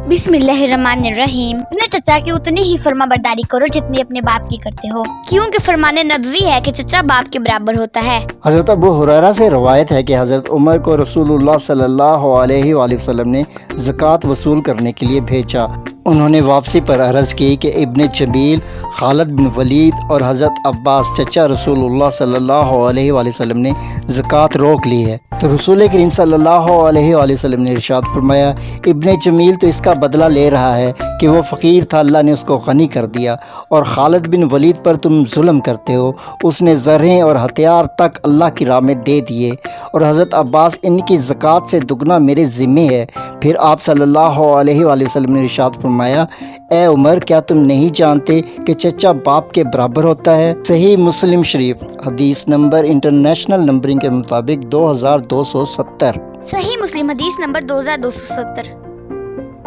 बिस्मिल्लाहिर्रहमानिर्रहीम। अपने चचा की उतनी ही फर्माबरदारी करो जितनी अपने बाप की करते हो, क्योंकि फरमाने नबवी है कि चचा बाप के बराबर होता है। हज़रत अबू हुरैरा से रवायत है कि हज़रत उमर को रसूलुल्लाह सल्लल्लाहु अलैहि वसल्लम ने ज़कात वसूल करने के लिए भेजा। उन्होंने वापसी पर अर्ज़ की कि इब्ने जमील, खालिद बिन वलीद और हज़रत अब्बास चचा रसूलुल्लाह सल्लल्लाहु अलैहि वसल्लम ने ज़कात रोक ली है। तो रसूल करीम सल्लल्लाहु अलैहि वसल्लम ने इरशाद फरमाया, इब्ने जमील तो इसका बदला ले रहा है कि वो फ़कीर था, अल्लाह ने उसको गनी कर दिया, और खालिद बिन वलीद पर तुम जुल्म करते हो, उसने ज़रें और हथियार तक अल्लाह की राह में दे दिए, और हज़रत अब्बास इनकी ज़कात से दुगना मेरे ज़िम्मे है। फिर आप सल्लल्लाहु अलैहि वसल्लम ने इरशाद फरमाया, ए उमर, क्या तुम नहीं जानते कि चचा बाप के बराबर होता है? सही मुस्लिम शरीफ हदीस नंबर इंटरनेशनल नंबरिंग के मुताबिक 2270। सही मुस्लिम हदीस नंबर 2270।